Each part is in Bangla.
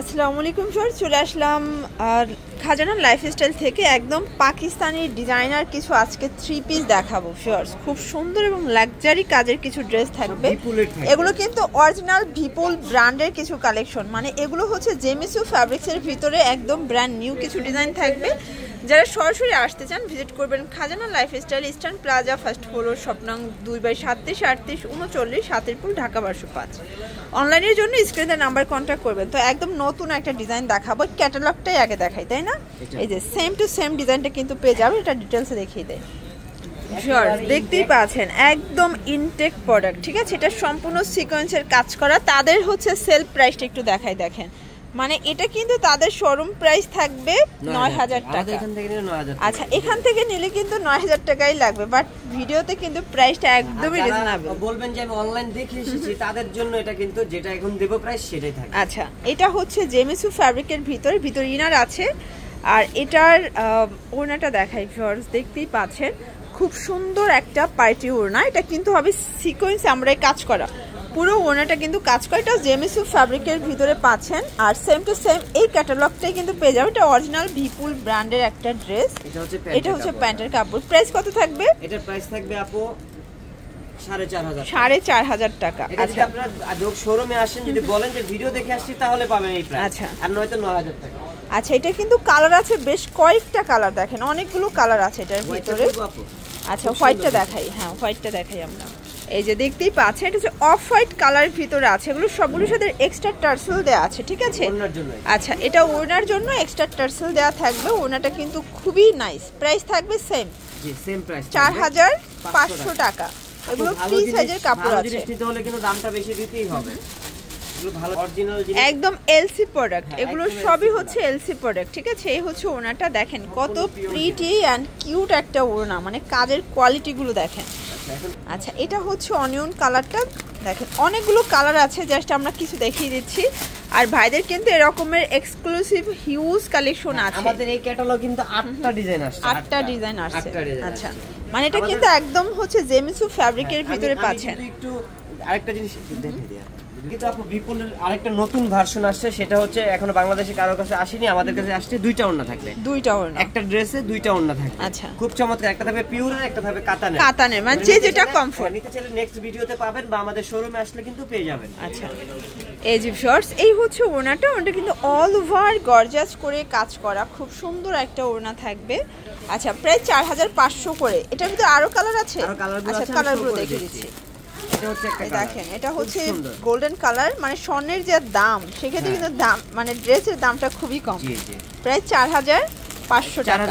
আসসালামু আলাইকুম স্যার, চলে আসলাম খাজানা লাইফস্টাইল থেকে একদম পাকিস্তানি ডিজাইনার কিছু আজকে 3 পিস দেখাবো ফিয়ার্স। খুব সুন্দর এবং লাক্সারি কাজের কিছু ড্রেস থাকবে। এগুলো কিন্তু অরিজিনাল ভিপুল ব্র্যান্ডের কিছু কালেকশন, মানে এগুলো হচ্ছে জেমিসু ফ্যাব্রিক্সের ভিতরে একদম ব্র্যান্ড নিউ কিছু ডিজাইন থাকবে। যারা সরাসরি আসতে চান ভিজিট করবেন Khazana lifestyle, Eastern Plaza, first floor, স্বপ্নাং 2/373839 সাতিরপুর, ঢাকা 1205। অনলাইনের জন্য স্ক্রিনে নাম্বার কন্ট্যাক্ট করবেন। তো একদম নতুন একটা ডিজাইন দেখাবো, ক্যাটালগটাই আগে দেখাই, তাই না? এই যে সেম টু সেম ডিজাইনটা কিন্তু পেয়ে যাবে, এটা ডিটেলসে দেখিয়ে দেয়। দেখতেই পাচ্ছেন একদম ইনটেক প্রোডাক্ট, ঠিক আছে? এটা সম্পূর্ণ সিকোয়েন্সের কাজ করা। তাদের হচ্ছে সেল প্রাইসটা একটু দেখাই, দেখেন মানে এটা কিন্তু তাদের শোরুম প্রাইস থাকবে 9000 টাকা। আচ্ছা, এখান থেকে নিলে কিন্তু 9000 টাকাই লাগবে, বাট ভিডিওতে কিন্তু প্রাইসটা একদমই রিজনেবল। বলবেন যে আমি অনলাইন দেখে এসেছি, তাদের জন্য এটা কিন্তু যেটা এখন দেব প্রাইস সেটাই থাকবে। আচ্ছা, এটা হচ্ছে জেমিসু ফ্যাব্রিকের ভিতর ইনার আছে, আর এটার ওড়নাটা দেখাই ভিউয়ার্স, দেখতেই পাচ্ছেন খুব সুন্দর একটা পার্টি ওড়না। এটা কিন্তু হবে সিকোয়েন্স আমরাই কাজ করা, পুরো ওড়নাটা কিন্তু কাজ করে। এটা জেমিসু ফ্যাব্রিকের ভিতরে পাচ্ছেন, আর সেম টু সেম এই ক্যাটালগটাই কিন্তু পেয়ে যাবে। এটা অরিজিনাল ভিপুল ব্র্যান্ডের একটা ড্রেস। এটা হচ্ছে প্যান্টের কাপড়। প্রাইস কত থাকবে? এটার প্রাইস থাকবে আপু 4500 4500 টাকা। আচ্ছা, আপনারা যখন শোরুমে আসেন যদি বলেন যে ভিডিও দেখে আসছি তাহলে পাবেন এই প্রাইস। আচ্ছা, আর নয়তো 9000 টাকা। আচ্ছা, এটা কিন্তু কালার আছে বেশ কয়েকটা কালার, দেখেন অনেকগুলো কালার আছে এটার ভিতরে। আচ্ছা, হোয়াইটটা দেখাই। হ্যাঁ, হোয়াইটটা দেখাই আমরা। এই যে দেখতেই পাচ্ছেন, এটা হচ্ছে অফ হোয়াইট কালার ভিতরে আছে। এগুলো সবগুলোর সাথে এক্সট্রা টার্সেল দেওয়া আছে, ঠিক আছে? আচ্ছা, এটা ওড়নার জন্য এক্সট্রা টার্সেল দেওয়া থাকবে। ওড়নাটা কিন্তু খুবই নাইস। প্রাইস থাকবে সেম, জি সেম প্রাইস, 4500 টাকা। এগুলো ফ্রি সাইজের কাপড় আছে, নিতে হলে কিন্তু দামটা বেশি দিতেই হবে। এগুলো ভালো অরিজিনাল জিনিস, একদম এলসি প্রোডাক্ট। এগুলো সবই হচ্ছে এলসি প্রোডাক্ট, ঠিক আছে? এই হচ্ছে ওড়নাটা, দেখেন কত প্রিটি এন্ড কিউট একটা ওড়না, মানে কাজের কোয়ালিটি গুলো দেখেন। আচ্ছা, এটা হচ্ছে অনিয়ন কালারটা, দেখেন অনেকগুলো কালার আছে, জাস্ট আমরা কিছু দেখিয়ে দিচ্ছি। আর ভাইদের কিন্তু এরকমের এক্সক্লুসিভ হিউজ কালেকশন আছে। আমাদের এই ক্যাটালগ কিন্তু 8টা ডিজাইন আসছে, 8টা ডিজাইন আসছে। আচ্ছা, মানে এটা কিন্তু একদম হচ্ছে জেমিসু ফ্যাব্রিকের ভিতরে পাচ্ছেন। একটু আরেকটা জিনিস দেখিয়ে দিই, কিন্তু আপু বিপুলের আরেকটা নতুন ভার্সন আসছে, সেটা হচ্ছে এখনো বাংলাদেশে কারোর কাছে আসেনি, আমাদের কাছে আসছে 2টা ওড়না থাকবে। 2টা ওড়না, একটা ড্রেসে 2টা ওড়না থাকবে। আচ্ছা, খুব চমৎকার। একটা থাকবে পিওরের, একটা থাকবে কাতানের, মানে যে যেটা কমফর্ট। নিতে চাইলে নেক্সট ভিডিওতে পাবেন বা আমাদের শোরুমে আসলে কিন্তু পেয়ে যাবেন। আচ্ছা, এই যে শর্টস, এই হচ্ছে ওড়নাটা। ওটা কিন্তু অল ওভার গর্জাস করে কাজ করা, খুব সুন্দর একটা ওড়না থাকবে। আচ্ছা, প্রায় 4500 করে। এটার ভিতরে আরো কালার আছে। আচ্ছা, কালারগুলো দেখিয়ে দিচ্ছি। দেখেন, এটা হচ্ছে গোল্ডেন কালার, মানে স্বর্ণের যে দাম সেক্ষেত্রে কিন্তু দাম, মানে ড্রেসের দামটা খুবই কম। প্রায় 4500 টাকা।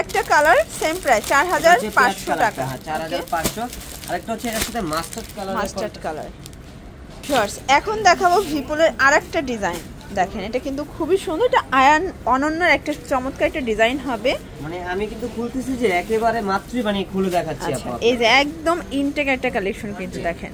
একটা কালার সেম প্রাইস 4500 টাকা। 4500। আরেকটা হচ্ছে এর সাথে মাস্টার্ড কালার। এখন দেখাবো ভিপুলের আরেকটা ডিজাইন। দেখেন, এটা কিন্তু খুবই সুন্দর, এটা আয়ান অনন্যর একটা চমৎকার একটা ডিজাইন হবে। মানে আমি কিন্তু খুলতেছি যে একেবারে মাত্রই মানে খুলে দেখাচ্ছি আপু। এই যে একদম ইনটেক একটা কালেকশন কিন্তু দেখেন,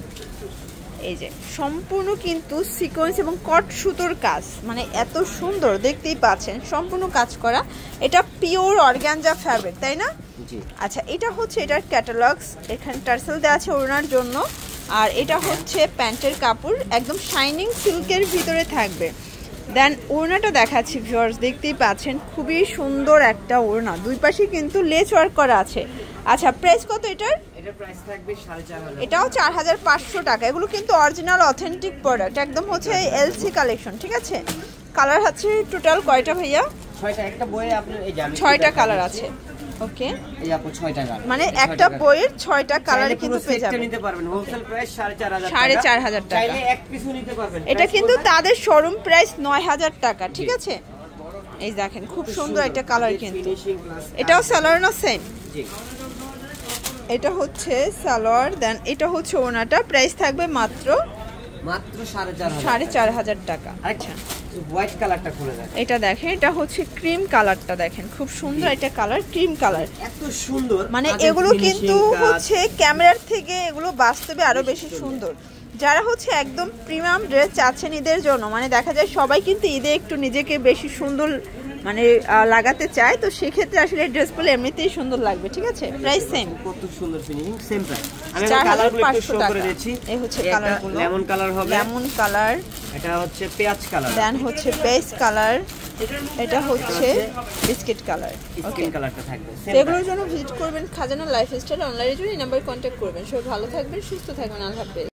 এই যে সম্পূর্ণ কিন্তু সিকোয়েন্স এবং কট সুতোর কাজ, মানে এত সুন্দর, দেখতেই পাচ্ছেন সম্পূর্ণ কাজ করা। এটা পিওর অর্গানজা ফ্যাব্রিক, তাই না? জি। আচ্ছা, এটা হচ্ছে এটার ক্যাটালগস, এখানে টার্সেল দেওয়া আছে ওড়নার জন্য। আর এটা হচ্ছে প্যান্টের কাপড়, একদম শাইনিং সিল্কের ভিতরে থাকবে। দেন ওড়নাটা দেখাচ্ছি ভিউয়ার্স, দেখতেই পাচ্ছেন খুবই সুন্দর একটা ওড়না, দুই পাশে কিন্তু লেস ওয়ার্ক করা আছে। আচ্ছা, প্রাইস কত এটার? এটার প্রাইস থাকবে 4500। এটাও 4500 টাকা। এগুলো কিন্তু অরিজিনাল অথেন্টিক প্রোডাক্ট, একদম হচ্ছে এলসি কালেকশন, ঠিক আছে? কালার আছে টোটাল কয়টা ভাইয়া? 6টা। একটা বইয়ে আপনার এই জানেন 6টা কালার আছে। ওকে, এই আপু 6টা কালার, মানে একটা বইয়ের 6টা কালার কিন্তু পেয়ে যাবেন। নিতে পারবেন হোলসেল প্রাইস 4500 টাকা। 4500 টাকা। চাইলে এক পিসও নিতে পারবেন। এটা কিন্তু তাদের শোরুম প্রাইস 9000 টাকা, ঠিক আছে? এই দেখেন খুব সুন্দর একটা কালার, কিন্তু এটাও সালোয়ার না সেম? জি, এটা হচ্ছে সালোয়ার। দেন এটা হচ্ছে ওড়নাটা, প্রাইস থাকবে মাত্র 4500 টাকা। আচ্ছা, হোয়াইট কালারটা খুলে দেন। এটা দেখেন, এটা হচ্ছে ক্রিম কালারটা, দেখেন খুব সুন্দর একটা কালার, ক্রিম কালার, এত সুন্দর। মানে এগুলো কিন্তু হচ্ছে ক্যামেরার থেকে এগুলো বাস্তবে আরো বেশি সুন্দর। যারা হচ্ছে একদম প্রিমিয়াম ড্রেস চাচ্ছেন ঈদের জন্য, মানে দেখা যায় সবাই কিন্তু ঈদে একটু নিজেকে বেশি সুন্দর মানে লাগাতে চায়, তো সেক্ষেত্রে আসলে ড্রেস পরলে এমনিতেই সুন্দর লাগবে। ঠিক আছে, প্রাইস সেম, কত সুন্দর ফিনিশিং, সেম প্রাইস। আমি কালারগুলো একটু শো করে দিচ্ছি। এই হচ্ছে কালারগুলো, লেমন কালার হবে, লেমন কালার, এটা হচ্ছে পেঁয়াজ কালার, দেন হচ্ছে বেজ কালার, এটা হচ্ছে বিস্কিট কালার, স্কিন কালারটা থাকবে। এগুলোর জন্য ভিজিট করবেন খাজানা লাইফস্টাইল, অনলাইনের জন্য এই নাম্বারে কন্ট্যাক্ট করবেন। সবাই ভালো থাকবেন, সুস্থ থাকবেন, আল্লাহ হাফেজ।